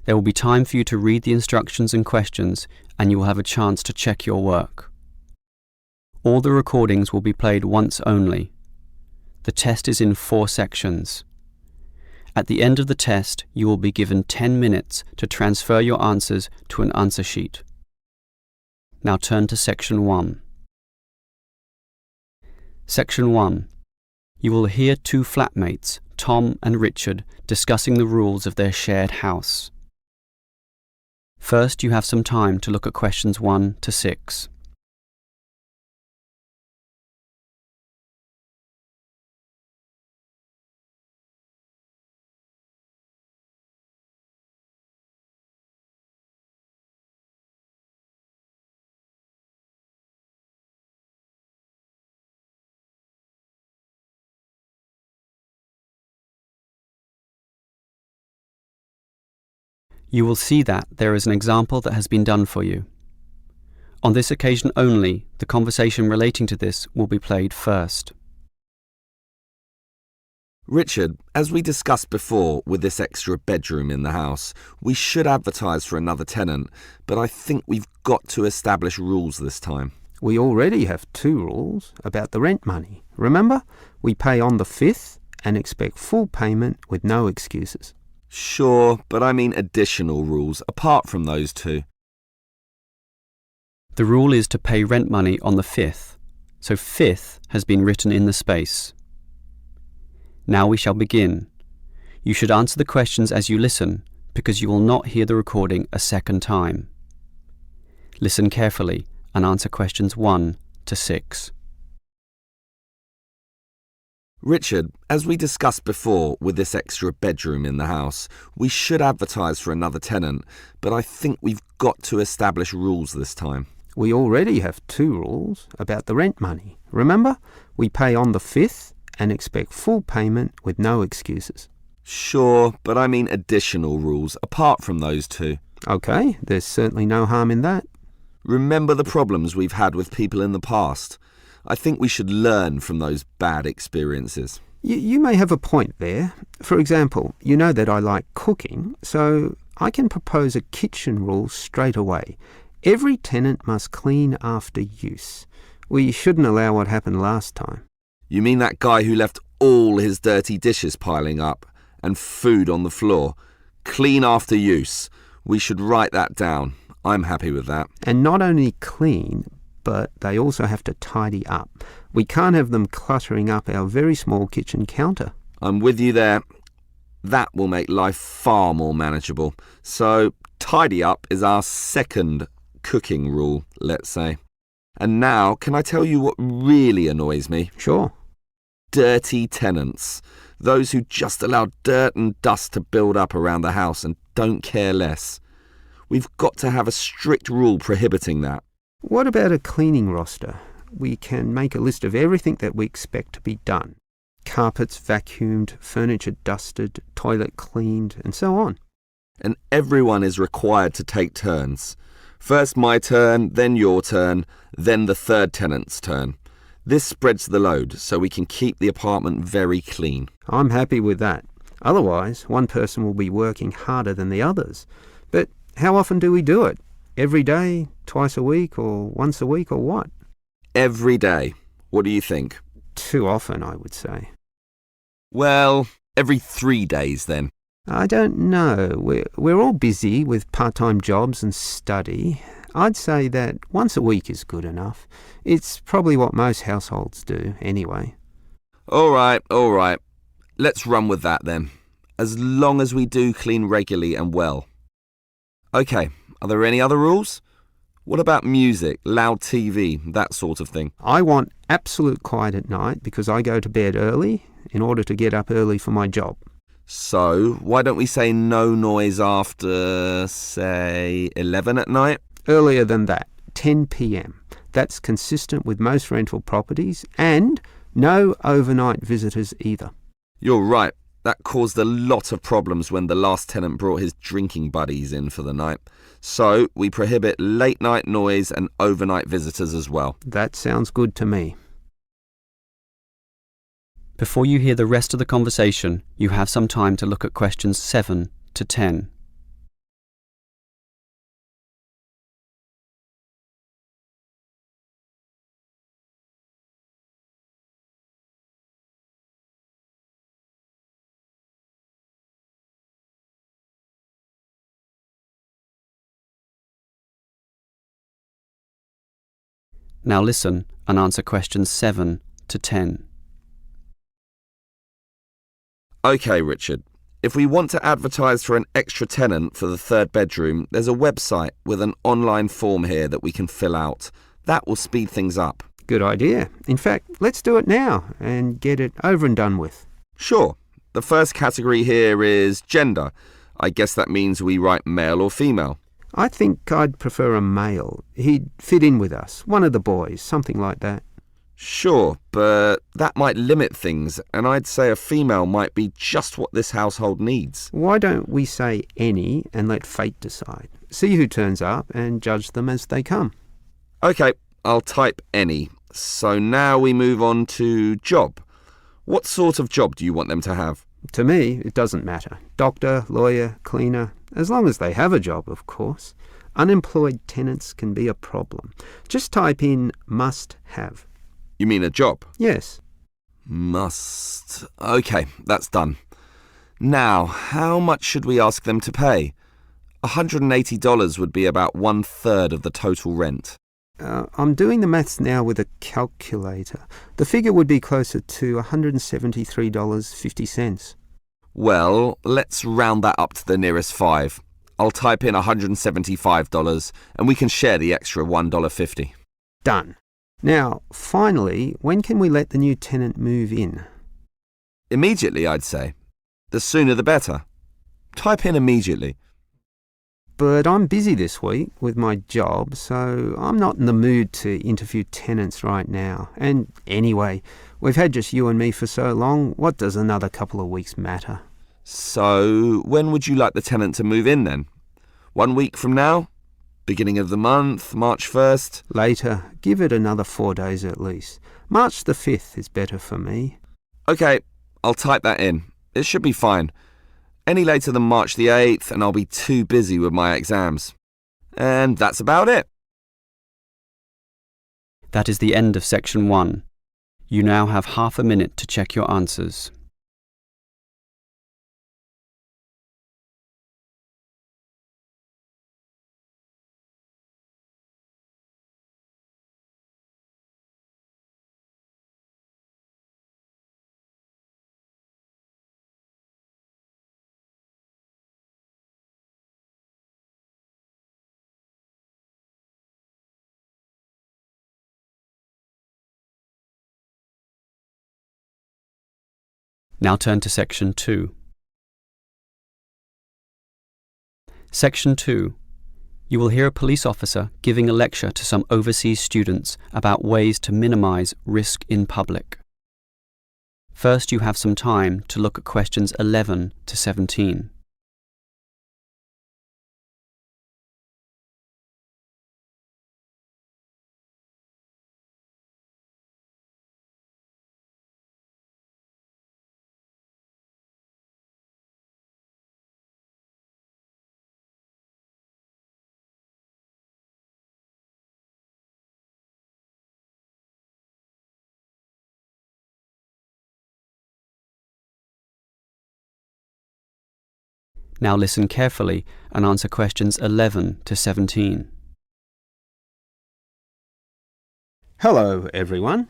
There will be time for you to read the instructions and questions, and you will have a chance to check your work. All the recordings will be played once only. The test is in 4 sections. At the end of the test, you will be given 10 minutes to transfer your answers to an answer sheet. Now turn to Section 1. Section 1. You will hear 2 flatmates, Tom and Richard, discussing the rules of their shared house. First, you have some time to look at questions 1 to 6. You will see that there is an example that has been done for you. On this occasion only, the conversation relating to this will be played first. Richard, as we discussed before with this extra bedroom in the house, we should advertise for another tenant, but I think we've got to establish rules this time. We already have 2 rules about the rent money. Remember? We pay on the 5th and expect full payment with no excuses. Sure, but I mean additional rules apart from those 2. The rule is to pay rent money on the 5th, so 5th has been written in the space. Now we shall begin. You should answer the questions as you listen, because you will not hear the recording a second time. Listen carefully and answer questions 1 to 6. Richard, as we discussed before with this extra bedroom in the house, we should advertise for another tenant, but I think we've got to establish rules this time. We already have 2 rules about the rent money. Remember? We pay on the 5th and expect full payment with no excuses. Sure, but I mean additional rules apart from those 2. Okay, there's certainly no harm in that. Remember the problems we've had with people in the past. I think we should learn from those bad experiences. You may have a point there. For example, you know that I like cooking, so I can propose a kitchen rule straight away. Every tenant must clean after use. We shouldn't allow what happened last time. You mean that guy who left all his dirty dishes piling up and food on the floor? Clean after use. We should write that down. I'm happy with that. And not only clean, but they also have to tidy up. We can't have them cluttering up our very small kitchen counter. I'm with you there. That will make life far more manageable. So, tidy up is our second cooking rule, let's say. And now, can I tell you what really annoys me? Sure. Dirty tenants. Those who just allow dirt and dust to build up around the house and don't care less. We've got to have a strict rule prohibiting that. What about a cleaning roster? We can make a list of everything that we expect to be done. Carpets vacuumed, furniture dusted, toilet cleaned, and so on. And everyone is required to take turns. First my turn, then your turn, then the third tenant's turn. This spreads the load so we can keep the apartment very clean. I'm happy with that. Otherwise, one person will be working harder than the others. But how often do we do it? Every day, twice a week, or once a week, or what? Every day. What do you think? Too often, I would say. Well, every 3 days then. I don't know. We're all busy with part-time jobs and study. I'd say that once a week is good enough. It's probably what most households do, anyway. All right. Let's run with that then. As long as we do clean regularly and well. Okay, are there any other rules? What about music, loud TV, that sort of thing? I want absolute quiet at night because I go to bed early in order to get up early for my job. So, why don't we say no noise after, say, 11 at night? Earlier than that, 10 p.m. That's consistent with most rental properties, and no overnight visitors either. You're right. That caused a lot of problems when the last tenant brought his drinking buddies in for the night. So, we prohibit late night noise and overnight visitors as well. That sounds good to me. Before you hear the rest of the conversation, you have some time to look at questions 7 to 10. Now listen and answer questions 7 to 10. OK, Richard. If we want to advertise for an extra tenant for the third bedroom, there's a website with an online form here that we can fill out. That will speed things up. Good idea. In fact, let's do it now and get it over and done with. Sure. The first category here is gender. I guess that means we write male or female. I think I'd prefer a male. He'd fit in with us, one of the boys, something like that. Sure, but that might limit things, and I'd say a female might be just what this household needs. Why don't we say any and let fate decide? See who turns up and judge them as they come. OK, I'll type any. So now we move on to job. What sort of job do you want them to have? To me, it doesn't matter. Doctor, lawyer, cleaner, as long as they have a job, of course. Unemployed tenants can be a problem. Just type in must have. You mean a job? Yes. Must. OK, that's done. Now, how much should we ask them to pay? $180 would be about 1/3 of the total rent. I'm doing the maths now with a calculator. The figure would be closer to $173.50. Well, let's round that up to the nearest 5. I'll type in $175 and we can share the extra $1.50. Done. Now, finally, when can we let the new tenant move in? Immediately, I'd say. The sooner the better. Type in immediately. But I'm busy this week with my job, so I'm not in the mood to interview tenants right now. And anyway, we've had just you and me for so long, what does another couple of weeks matter? So, when would you like the tenant to move in then? 1 week from now? Beginning of the month, March 1st? Later. Give it another 4 days at least. March the 5th is better for me. OK, I'll type that in. It should be fine. Any later than March the 8th and I'll be too busy with my exams. And that's about it. That is the end of section 1. You now have half a minute to check your answers. Now turn to section 2. Section 2. You will hear a police officer giving a lecture to some overseas students about ways to minimize risk in public. First, you have some time to look at questions 11 to 17. Now listen carefully and answer questions 11 to 17. Hello, everyone.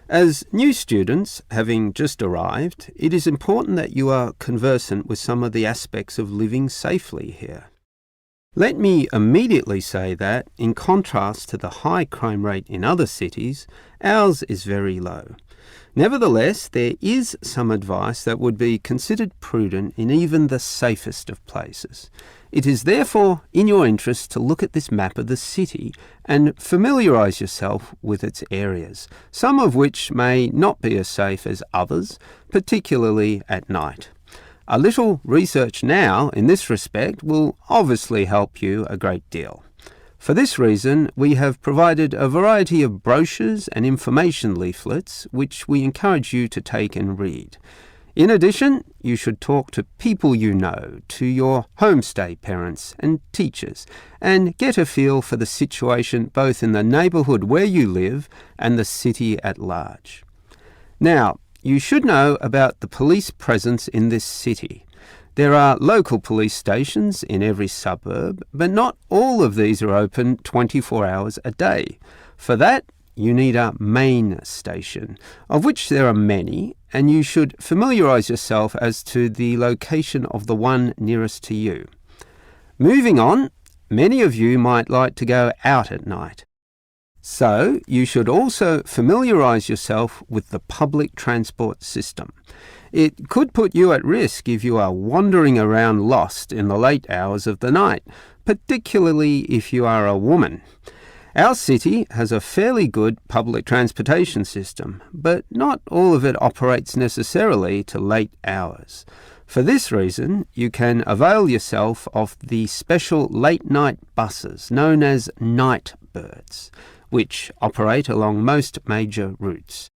As new students, having just arrived, it is important that you are conversant with some of the aspects of living safely here. Let me immediately say that, in contrast to the high crime rate in other cities, ours is very low. Nevertheless, there is some advice that would be considered prudent in even the safest of places. It is therefore in your interest to look at this map of the city and familiarise yourself with its areas, some of which may not be as safe as others, particularly at night. A little research now in this respect will obviously help you a great deal. For this reason, we have provided a variety of brochures and information leaflets which we encourage you to take and read. In addition, you should talk to people you know, to your homestay parents and teachers, and get a feel for the situation both in the neighbourhood where you live and the city at large. Now, you should know about the police presence in this city. There are local police stations in every suburb, but not all of these are open 24 hours a day. For that, you need a main station, of which there are many, and you should familiarise yourself as to the location of the one nearest to you. Moving on, many of you might like to go out at night. So you should also familiarise yourself with the public transport system. It could put you at risk if you are wandering around lost in the late hours of the night, particularly if you are a woman. Our city has a fairly good public transportation system, but not all of it operates necessarily to late hours. For this reason, you can avail yourself of the special late-night buses known as night birds, which operate along most major routes.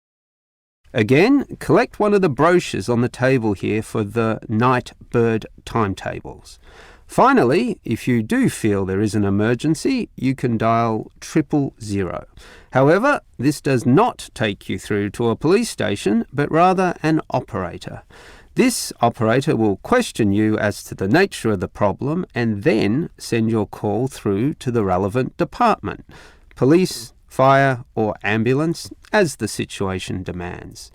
Again, collect one of the brochures on the table here for the night bird timetables. Finally, if you do feel there is an emergency, you can dial 000. However, this does not take you through to a police station, but rather an operator. This operator will question you as to the nature of the problem and then send your call through to the relevant department, police, fire, or ambulance, as the situation demands.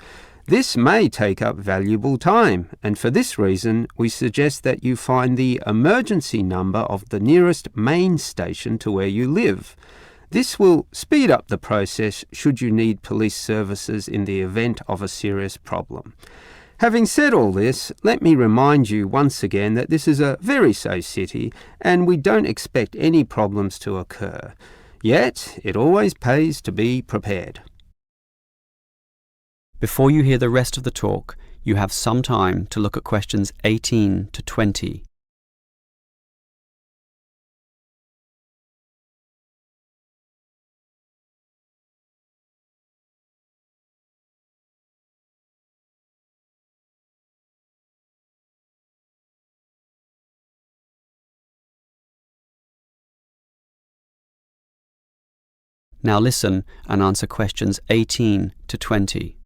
This may take up valuable time, and for this reason, we suggest that you find the emergency number of the nearest main station to where you live. This will speed up the process should you need police services in the event of a serious problem. Having said all this, let me remind you once again that this is a very safe city, and we don't expect any problems to occur. Yet, it always pays to be prepared. Before you hear the rest of the talk, you have some time to look at questions 18 to 20. Now listen and answer questions 18 to 20.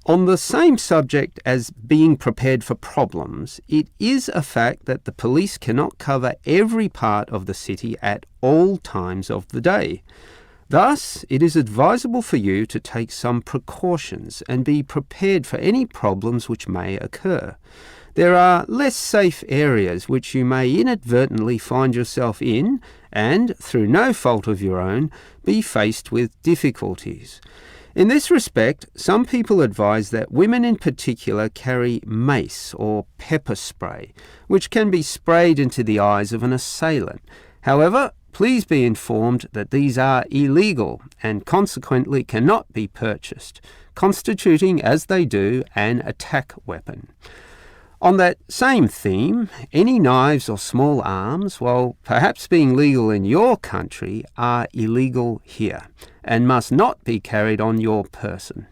On the same subject as being prepared for problems, it is a fact that the police cannot cover every part of the city at all times of the day. Thus, it is advisable for you to take some precautions and be prepared for any problems which may occur. There are less safe areas which you may inadvertently find yourself in and, through no fault of your own, be faced with difficulties. In this respect, some people advise that women in particular carry mace or pepper spray, which can be sprayed into the eyes of an assailant. However, please be informed that these are illegal and consequently cannot be purchased, constituting, as they do, an attack weapon. On that same theme, any knives or small arms, while perhaps being legal in your country, are illegal here and must not be carried on your person.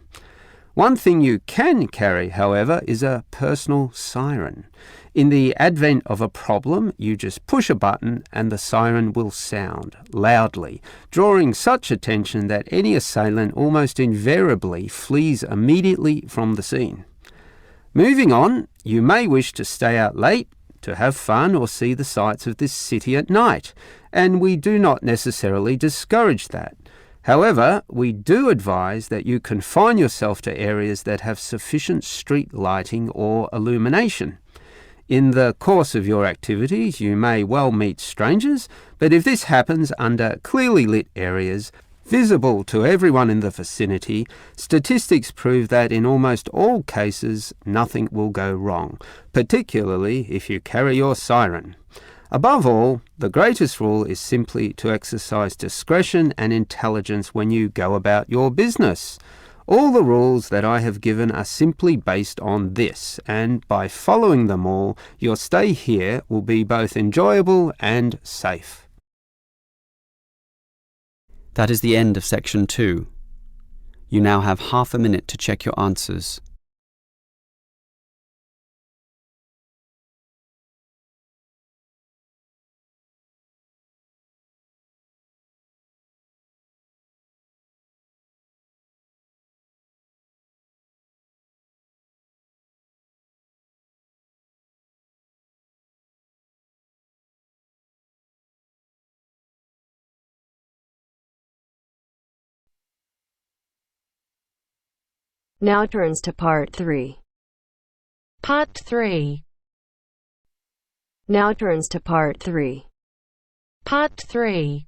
One thing you can carry, however, is a personal siren. In the advent of a problem, you just push a button and the siren will sound loudly, drawing such attention that any assailant almost invariably flees immediately from the scene. Moving on, you may wish to stay out late, to have fun or see the sights of this city at night, and we do not necessarily discourage that. However, we do advise that you confine yourself to areas that have sufficient street lighting or illumination. In the course of your activities, you may well meet strangers, but if this happens under clearly lit areas, visible to everyone in the vicinity, statistics prove that in almost all cases nothing will go wrong, particularly if you carry your siren. Above all, the greatest rule is simply to exercise discretion and intelligence when you go about your business. All the rules that I have given are simply based on this, and by following them all, your stay here will be both enjoyable and safe. That is the end of section 2. You now have half a minute to check your answers. Now turns to Part 3. Part 3. Now turns to Part 3. Part 3.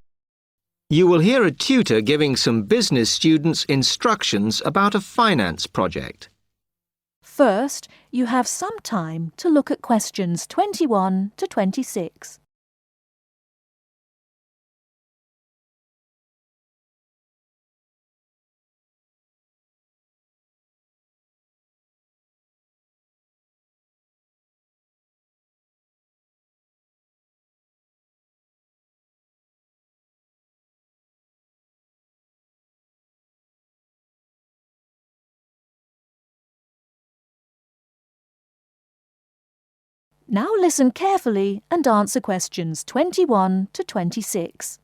You will hear a tutor giving some business students instructions about a finance project. First, you have some time to look at questions 21 to 26. Now listen carefully and answer questions 21 to 26.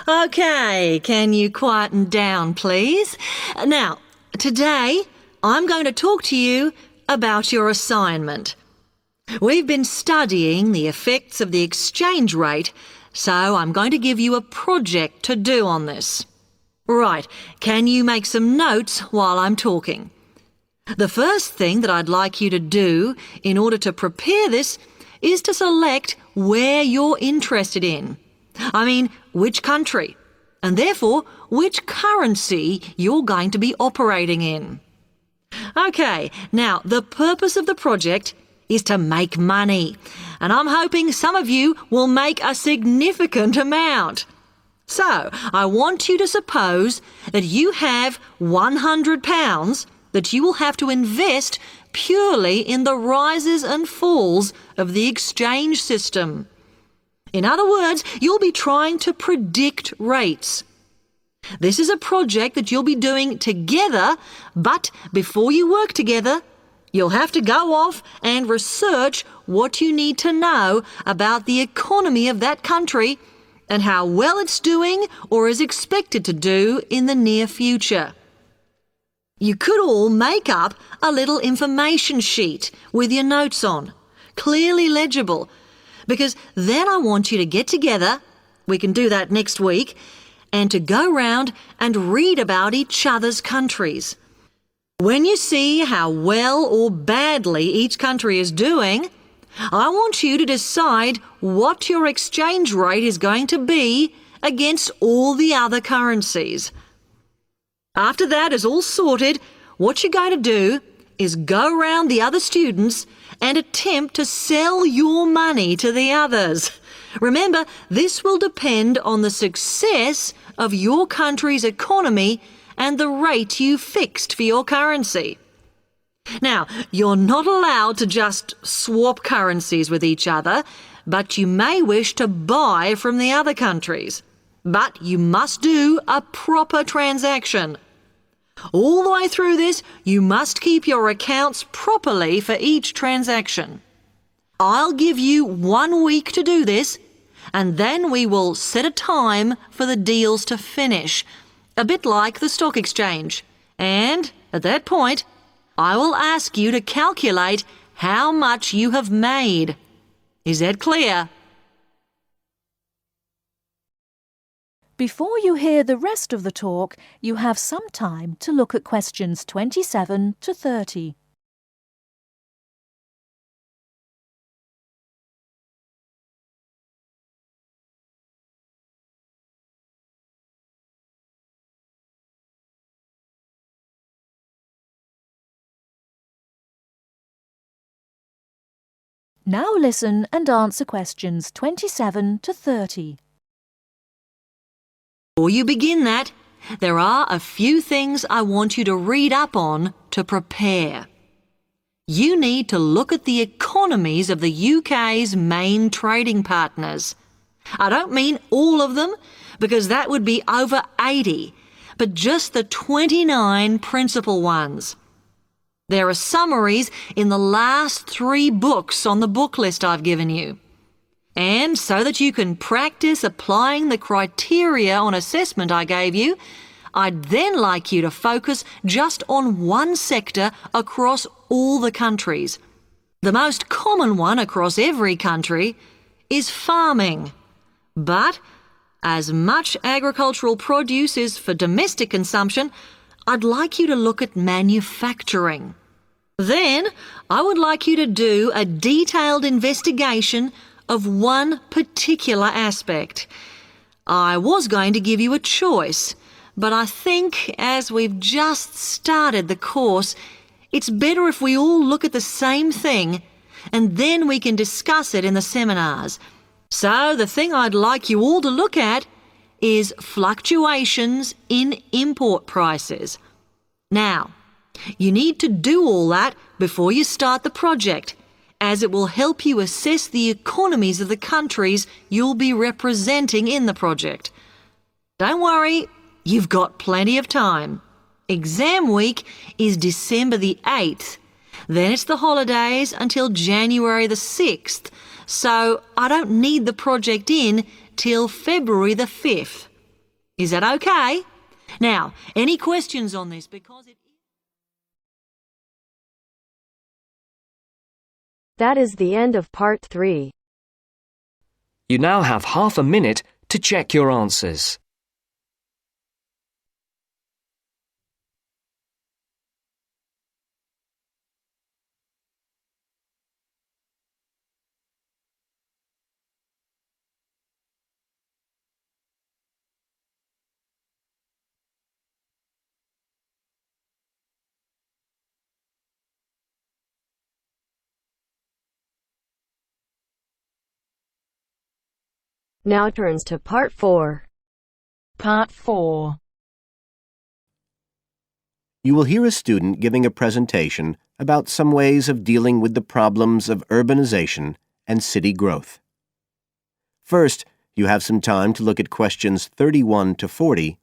OK, can you quieten down, please? Now, today I'm going to talk to you about your assignment. We've been studying the effects of the exchange rate, so I'm going to give you a project to do on this. Right, can you make some notes while I'm talking? The first thing that I'd like you to do in order to prepare this is to select where you're interested in. I mean, which country, and therefore which currency you're going to be operating in. OK, now the purpose of the project is to make money, and I'm hoping some of you will make a significant amount. So, I want you to suppose that you have £100 that you will have to invest purely in the rises and falls of the exchange system. In other words, you'll be trying to predict rates. This is a project that you'll be doing together, but before you work together, you'll have to go off and research what you need to know about the economy of that country and how well it's doing or is expected to do in the near future. You could all make up a little information sheet with your notes on, clearly legible, because then I want you to get together, we can do that next week, and to go round and read about each other's countries. When you see how well or badly each country is doing, I want you to decide what your exchange rate is going to be against all the other currencies. After that is all sorted, what you're going to do is go round the other students and attempt to sell your money to the others. Remember, this will depend on the success of your country's economy and the rate you fixed for your currency. Now, you're not allowed to just swap currencies with each other, but you may wish to buy from the other countries. But you must do a proper transaction. All the way through this, you must keep your accounts properly for each transaction. I'll give you 1 week to do this, and then we will set a time for the deals to finish, a bit like the stock exchange. And at that point, I will ask you to calculate how much you have made. Is that clear? Before you hear the rest of the talk, you have some time to look at questions 27 to 30. Now listen and answer questions 27 to 30. Before you begin that, there are a few things I want you to read up on to prepare. You need to look at the economies of the UK's main trading partners. I don't mean all of them, because that would be over 80, but just the 29 principal ones. There are summaries in the last 3 books on the book list I've given you. And so that you can practice applying the criteria on assessment I gave you, I'd then like you to focus just on one sector across all the countries. The most common one across every country is farming. But as much agricultural produce is for domestic consumption, I'd like you to look at manufacturing. Then, I would like you to do a detailed investigation of one particular aspect. I was going to give you a choice, but I think as we've just started the course, it's better if we all look at the same thing and then we can discuss it in the seminars. So the thing I'd like you all to look at is fluctuations in import prices. Now, you need to do all that before you start the project, as it will help you assess the economies of the countries you'll be representing in the project. Don't worry, you've got plenty of time. Exam week is December the 8th. Then it's the holidays until January the 6th, so I don't need the project in till February the 5th. Is that okay? Now, any questions on this? That is the end of part 3. You now have half a minute to check your answers. Now turns to part 4. Part 4. You will hear a student giving a presentation about some ways of dealing with the problems of urbanization and city growth. First, you have some time to look at questions 31 to 40.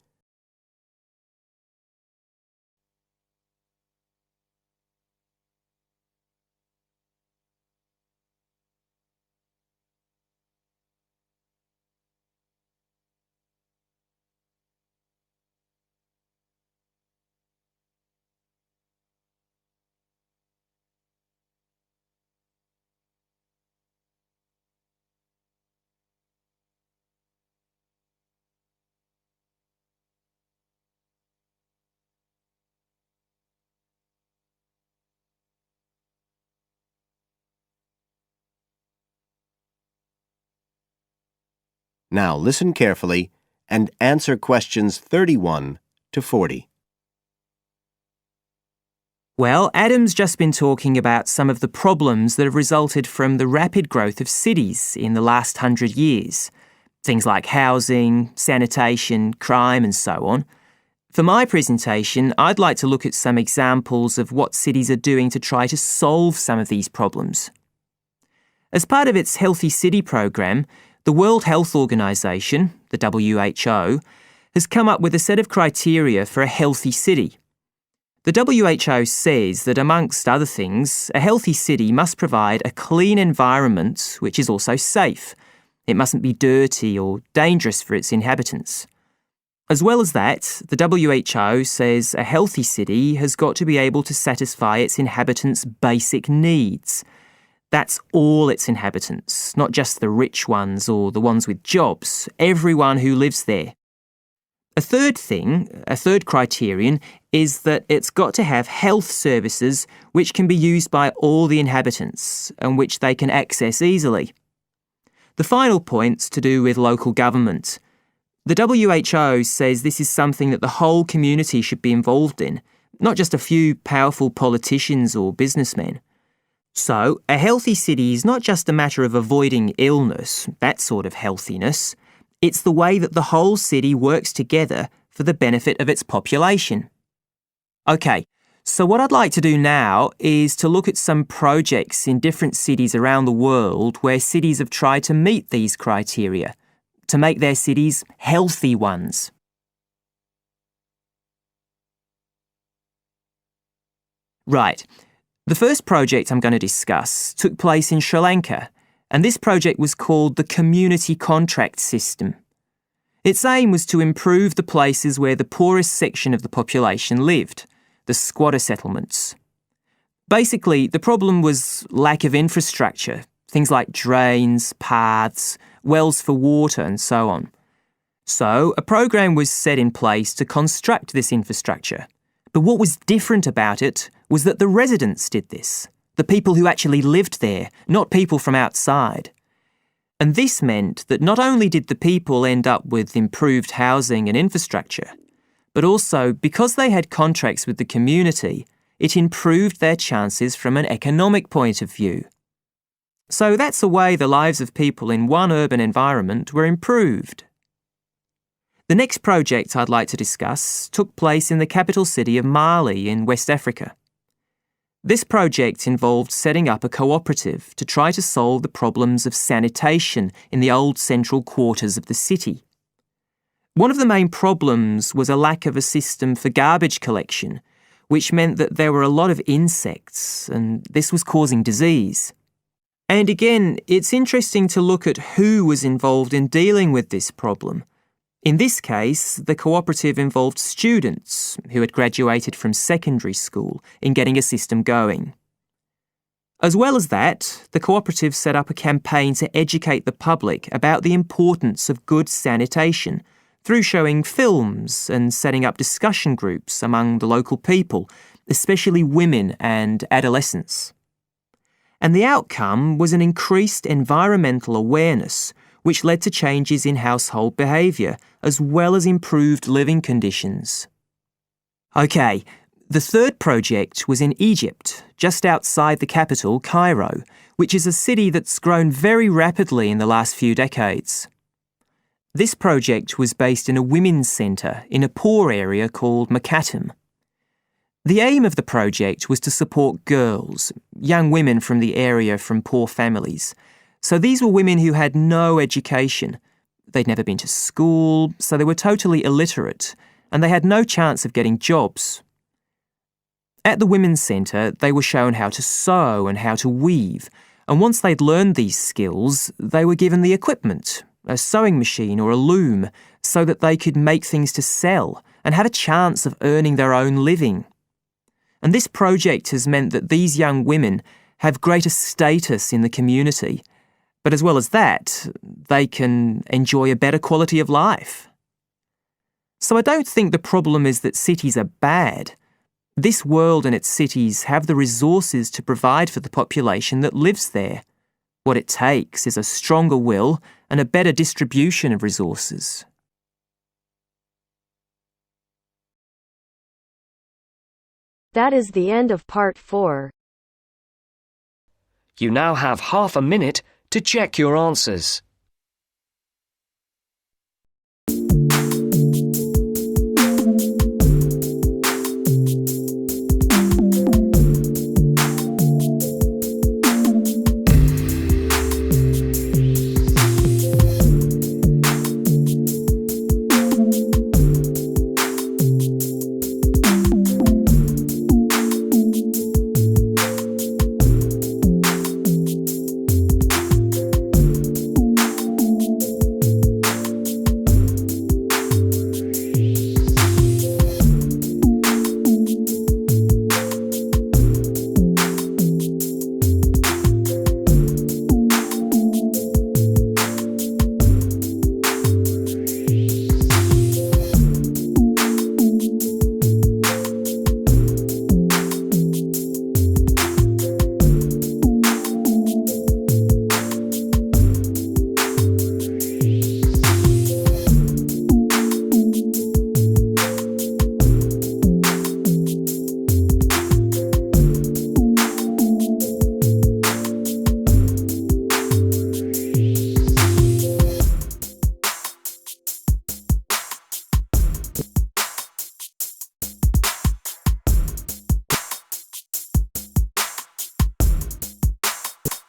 Now listen carefully and answer questions 31 to 40. Well, Adam's just been talking about some of the problems that have resulted from the rapid growth of cities in the last 100 years. Things like housing, sanitation, crime and so on. For my presentation, I'd like to look at some examples of what cities are doing to try to solve some of these problems. As part of its Healthy City program, the World Health Organization, the WHO, has come up with a set of criteria for a healthy city. The WHO says that, amongst other things, a healthy city must provide a clean environment which is also safe. It mustn't be dirty or dangerous for its inhabitants. As well as that, the WHO says a healthy city has got to be able to satisfy its inhabitants' basic needs. That's all its inhabitants, not just the rich ones or the ones with jobs, everyone who lives there. A third criterion, is that it's got to have health services which can be used by all the inhabitants and which they can access easily. The final point's to do with local government. The WHO says this is something that the whole community should be involved in, not just a few powerful politicians or businessmen. So, a healthy city is not just a matter of avoiding illness, that sort of healthiness. It's the way that the whole city works together for the benefit of its population. Okay, so what I'd like to do now is to look at some projects in different cities around the world where cities have tried to meet these criteria, to make their cities healthy ones. Right. The first project I'm going to discuss took place in Sri Lanka, and this project was called the Community Contract System. Its aim was to improve the places where the poorest section of the population lived, the squatter settlements. Basically, the problem was lack of infrastructure, things like drains, paths, wells for water and so on. So, a program was set in place to construct this infrastructure, But what was different about it was that the residents did this, the people who actually lived there, not people from outside. And this meant that not only did the people end up with improved housing and infrastructure, but also, because they had contracts with the community, it improved their chances from an economic point of view. So that's the way the lives of people in one urban environment were improved. The next project I'd like to discuss took place in the capital city of Mali in West Africa. This project involved setting up a cooperative to try to solve the problems of sanitation in the old central quarters of the city. One of the main problems was a lack of a system for garbage collection, which meant that there were a lot of insects, and this was causing disease. And again, it's interesting to look at who was involved in dealing with this problem. In this case, the cooperative involved students who had graduated from secondary school in getting a system going. As well as that, the cooperative set up a campaign to educate the public about the importance of good sanitation through showing films and setting up discussion groups among the local people, especially women and adolescents. And the outcome was an increased environmental awareness, which led to changes in household behaviour, as well as improved living conditions. OK, the third project was in Egypt, just outside the capital, Cairo, which is a city that's grown very rapidly in the last few decades. This project was based in a women's centre in a poor area called Makatem. The aim of the project was to support girls, young women from the area from poor families. So these were women who had no education. They'd never been to school, so they were totally illiterate, and they had no chance of getting jobs. At the Women's Centre, they were shown how to sew and how to weave, and once they'd learned these skills, they were given the equipment, a sewing machine or a loom, so that they could make things to sell and have a chance of earning their own living. And this project has meant that these young women have greater status in the community, but as well as that, they can enjoy a better quality of life. So I don't think the problem is that cities are bad. This world and its cities have the resources to provide for the population that lives there. What it takes is a stronger will and a better distribution of resources. That is the end of part 4. You now have half a minute to check your answers.